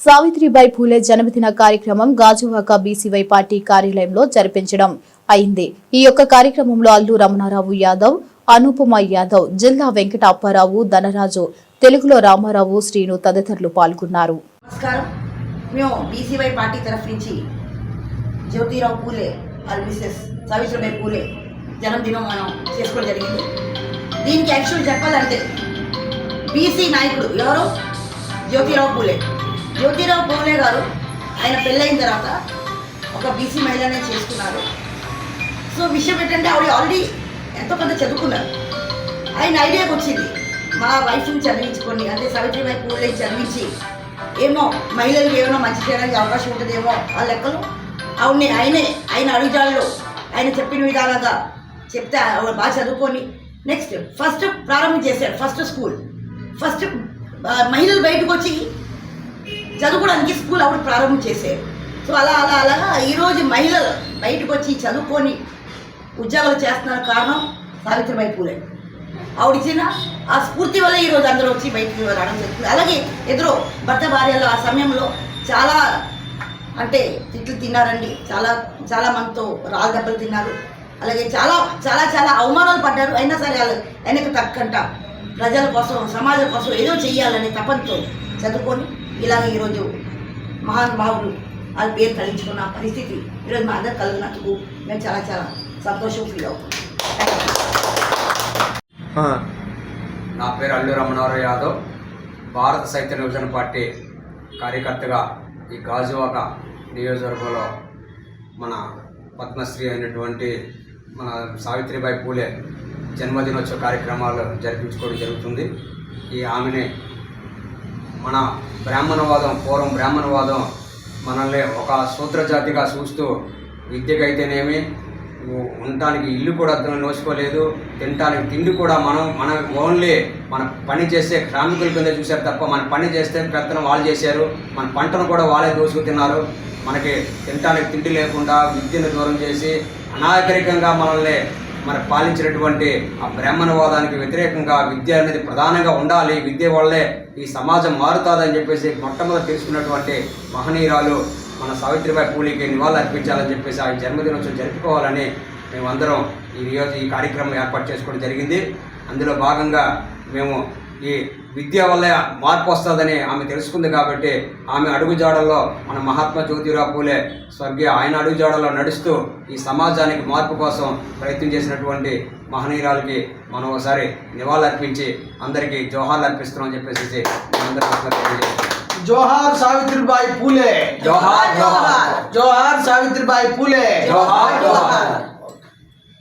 సావిత్రిబాయి పూలే జన్మదిన కార్యక్రమం Gajuwaka BCY party కార్యాలయంలో జరిపించడం అయింది. ఈ యొక్క కార్యక్రమంలో అల్లు రమణారావు యాదవ్, అనుపమ యాదవ్, జిల్లా వెంకట అప్పారావు, ధనరాజు, తెలుగులో రామారావు, శ్రీను తదితరులు పాల్గొన్నారు. నమస్కారం. మేము బీసీవై పార్టీ తరఫు నుంచి జ్యోతిరావు పూలే మిసెస్ సావిత్రిబాయి పూలే జన్మదినం మనం చేసుకోవడం జరిగింది. దీనికి యాక్చువల్ చెప్పాలంటే బీసీ నాయకుడు ఎవరు? జ్యోతిరావు పూలే గారు ఆయన పెళ్ళైన తర్వాత ఒక బీసీ మహిళనే చేసుకున్నారు. సో విషయం ఏంటంటే ఆవిడ ఆల్రెడీ ఎంతో కొంత చదువుకున్నారు. ఆయన ఐడియాకి వచ్చింది మా వైఫ్ని చదివించుకోండి, అంటే సావిత్రిబాయి పూలే చదివించి ఏమో మహిళలకు ఏమైనా మంచి చేయడానికి అవకాశం ఉంటుందేమో ఆ లెక్కలు ఆవిడని ఆయన అడుగుజాడలో ఆయన చెప్పిన విధాలుగా చెప్తే ఆవిడ బాగా చదువుకొని నెక్స్ట్ ఫస్ట్ ప్రారంభం చేశారు. ఫస్ట్ మహిళలు బయటకు వచ్చి చదువుకోవడానికి స్కూల్ ఆవిడ ప్రారంభం చేశారు. సో అలాగా ఈరోజు మహిళలు బయటకు వచ్చి చదువుకొని ఉద్యోగాలు చేస్తున్న కారణం సావిత్రిబాయి పూలే. ఆవిడిచ్చిన ఆ స్ఫూర్తి వల్ల ఈరోజు అందరూ వచ్చి బయటకు రావడం జరుగుతుంది. అలాగే ఎదురో భర్త భార్యలు ఆ సమయంలో చాలా అంటే తిట్లు తిన్నారండి, చాలా మందితో రాళ్ళ దెబ్బలు తిన్నారు, అలాగే చాలా చాలా చాలా అవమానాలు పడ్డారు. అయినా సరే వాళ్ళు వెనక తక్కంట ప్రజల కోసం సమాజం కోసం ఏదో చెయ్యాలని తపనతో చదువుకొని ఇలాగ ఈరోజు మహానుభావులు వాళ్ళ పేరు తలించుకున్న పరిస్థితి ఈరోజు మా అందరు కలిగినందుకు మేము చాలా చాలా సంతోషం ఫీల్ అవుతున్నాం. నా పేరు అల్లు రమణారావు యాదవ్, భారత సాహిత్య నియోజన పార్టీ కార్యకర్తగా ఈ గాజువాక నియోజకవర్గంలో మన పద్మశ్రీ అయినటువంటి మన సావిత్రిబాయి పూలే జన్మదినోత్సవ కార్యక్రమాలు జరిపించుకోవడం జరుగుతుంది. ఈ ఆమెని మన పూర్వం బ్రాహ్మణవాదం మనల్ని ఒక శూద్రజాతిగా చూస్తూ విద్యకైతేనేమి ఉండటానికి ఇల్లు కూడా నోచుకోలేదు, తినటానికి తిండి కూడా మనం ఓన్లీ మన పని చేసే శ్రామికుల కింద చూశారు తప్ప మన పని చేస్తే పెత్తనం వాళ్ళు చేశారు, మన పంటను కూడా వాళ్ళే దోచుకు తిన్నారు. మనకి తినటానికి తిండి లేకుండా విద్యను దూరం చేసి అనాగరికంగా మనల్ని పాలించినటువంటి ఆ బ్రాహ్మణవాదానికి వ్యతిరేకంగా విద్య అనేది ప్రధానంగా ఉండాలి, విద్య వల్లే ఈ సమాజం మారుతుందని చెప్పేసి మొట్టమొదటి తెలుసుకున్నటువంటి మహనీయురాలు మన సావిత్రిబాయి పూలేకి నివాళులు అర్పించాలని చెప్పేసి ఆ జన్మదినోత్సవం జరుపుకోవాలని మేమందరం ఈ కార్యక్రమం ఏర్పాటు చేసుకోవడం జరిగింది. అందులో భాగంగా మేము ఈ విద్య వల్ల మార్పు వస్తుందని ఆమె తెలుసుకుంది కాబట్టి ఆమె అడుగుజాడల్లో మన మహాత్మా జ్యోతిరావు పూలే స్వర్గీయ ఆయన అడుగుజాడల్లో నడుస్తూ ఈ సమాజానికి మార్పు కోసం ప్రయత్నం చేసినటువంటి మహనీయురాలకి మనం ఒకసారి నివాళులు అర్పించి అందరికీ జోహార్లు అర్పిస్తున్నామని చెప్పేసి జోహార్ సావిత్రిబాయి పూలే, జోహార్ జోహార్, జోహార్ సావిత్రిబాయి పూలే, జోహార్ జోహార్.